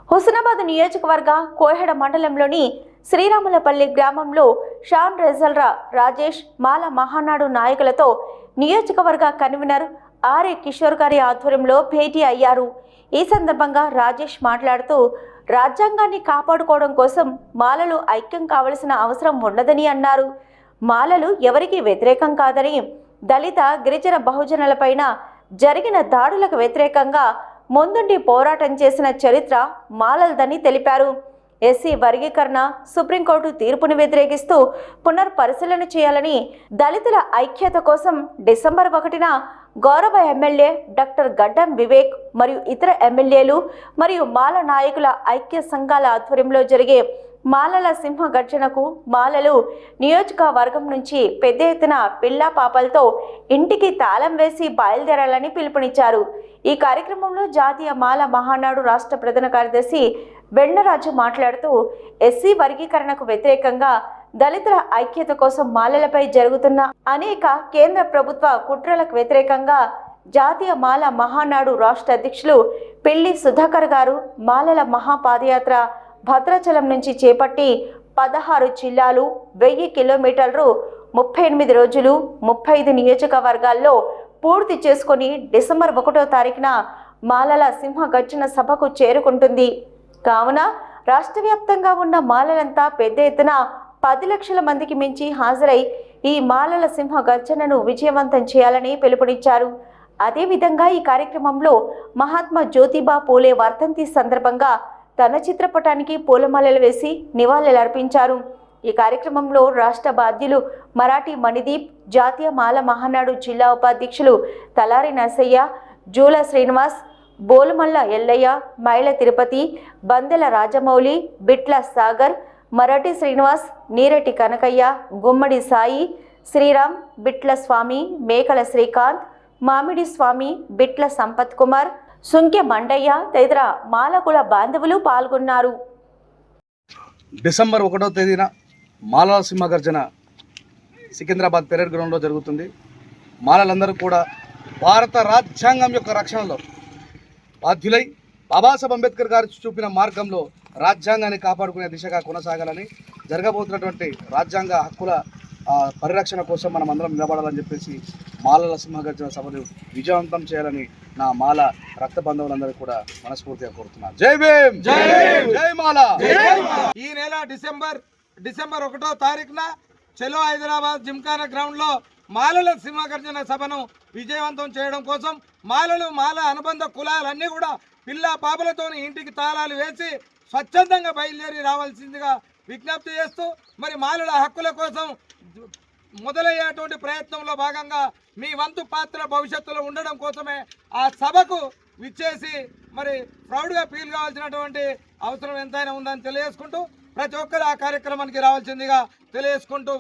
హుస్నాబాద్ నియోజకవర్గ కోహెడ మండలంలోని శ్రీరాములపల్లి గ్రామంలో షాన్ రెజల్రా రాజేష్ మాల మహానాడు నాయకులతో నియోజకవర్గ కన్వీనర్ ఆర్ఏ కిషోర్ గారి ఆధ్వర్యంలో భేటీ అయ్యారు. ఈ సందర్భంగా రాజేష్ మాట్లాడుతూ రాజ్యాంగాన్ని కాపాడుకోవడం కోసం మాలలు ఐక్యం కావలసిన అవసరం ఉండదని అన్నారు. మాలలు ఎవరికి వ్యతిరేకం కాదని, దళిత గిరిజన బహుజనులపైన జరిగిన దాడులకు వ్యతిరేకంగా ముందుండి పోరాటం చేసిన చరిత్ర మాలలదని తెలిపారు. ఎస్సీ వర్గీకరణ సుప్రీంకోర్టు తీర్పును వ్యతిరేకిస్తూ పునర్పరిశీలన చేయాలని, దళితుల ఐక్యత కోసం డిసెంబర్ 1న గౌరవ ఎమ్మెల్యే డాక్టర్ గడ్డం వివేక్ మరియు ఇతర ఎమ్మెల్యేలు మరియు మాల నాయకుల ఐక్య సంఘాల ఆధ్వర్యంలో జరిగే మాలల సింహ గర్జనకు మాలలు నియోజకవర్గం నుంచి పెద్ద ఎత్తున పిల్లా పాపలతో ఇంటికి తాళం వేసి బయలుదేరాలని పిలుపునిచ్చారు. ఈ కార్యక్రమంలో జాతీయ మాల మహానాడు రాష్ట్ర ప్రధాన కార్యదర్శి బెండరాజు మాట్లాడుతూ ఎస్సీ వర్గీకరణకు వ్యతిరేకంగా దళితుల ఐక్యత కోసం మాలలపై జరుగుతున్న అనేక కేంద్ర ప్రభుత్వ కుట్రలకు వ్యతిరేకంగా జాతీయ మాల మహానాడు రాష్ట్ర అధ్యక్షులు పిల్లి సుధాకర్ గారు మాలల మహాపాదయాత్ర భద్రాచలం నుంచి చేపట్టి 16 జిల్లాలు 1000 కిలోమీటర్లు 38 రోజులు 35 నియోజకవర్గాల్లో పూర్తి చేసుకుని డిసెంబర్ 1వ తారీఖున మాలల సింహ గర్జన సభకు చేరుకుంటుంది. కావున రాష్ట్ర వ్యాప్తంగా ఉన్న మాలలంతా పెద్ద ఎత్తున 10 లక్షల మందికి మించి హాజరై ఈ మాలల సింహ గర్జనను విజయవంతం చేయాలని పిలుపునిచ్చారు. అదేవిధంగా ఈ కార్యక్రమంలో మహాత్మా జ్యోతిబా పూలే వర్ధంతి సందర్భంగా తన చిత్రపటానికి పూలమాలలు వేసి నివాళులర్పించారు. ఈ కార్యక్రమంలో రాష్ట్ర బాధ్యులు మరాఠీ మణిదీప్, జాతీయ మాల మహానాడు జిల్లా ఉపాధ్యక్షులు తలారి నరసయ్య, జూల శ్రీనివాస్, బోలుమల్ల ఎల్లయ్య, మైల తిరుపతి, బందెల రాజమౌళి, బిట్ల సాగర్, మరాఠీ శ్రీనివాస్, నీరటి కనకయ్య, గుమ్మడి సాయి, శ్రీరామ్, బిట్ల స్వామి, మేకల శ్రీకాంత్, మామిడి స్వామి, బిట్ల సంపత్ కుమార్, సుంకె మండయ్య తదితర మాలకుల బాంధవులు పాల్గొన్నారు. డిసెంబర్ 1వ తేదీన మాలల సింహగర్జన సికింద్రాబాద్ పెరేడ్ గ్రౌండ్లో జరుగుతుంది. మాలలందరూ కూడా భారత రాజ్యాంగం యొక్క రక్షణలో బాధ్యులై బాబాసాహెబ్ అంబేద్కర్ గారు చూపిన మార్గంలో రాజ్యాంగాన్ని కాపాడుకునే దిశగా కొనసాగాలని, జరగబోతున్నటువంటి రాజ్యాంగ హక్కుల పరిరక్షణ కోసం మనం అందరం నిలబడాలని చెప్పేసి మాలల సింహగర్జన సభను విజయవంతం చేయాలని నా మాల రక్త బంధువులందరూ కూడా మనస్ఫూర్తిగా కోరుతున్నారు. జై భీమ్, జై జై మాల. ఈ నెల డిసెంబర్ 1వ తారీఖున చలో హైదరాబాద్ జిమ్ఖానా గ్రౌండ్ లో మాలల సింహగర్జన సభను విజయవంతం చేయడం కోసం మాల అనుబంధ కులాలన్నీ కూడా పిల్ల పాపలతో ఇంటికి తాళాలు వేసి స్వచ్ఛందంగా బయలుదేరి రావాల్సిందిగా విజ్ఞప్తి చేస్తూ, మరి మాలల హక్కుల కోసం మొదలయ్యేటువంటి ప్రయత్నంలో భాగంగా మీ వంతు పాత్ర భవిష్యత్తులో ఉండడం కోసమే ఆ సభకు విచ్చేసి మరి ప్రౌడ్గా ఫీల్ కావాల్సినటువంటి అవసరం ఎంతైనా ఉందని తెలియజేసుకుంటూ ప్రతి ఒక్కరు ఆ కార్యక్రమానికి రావాల్సిందిగా తెలియజేసుకుంటూ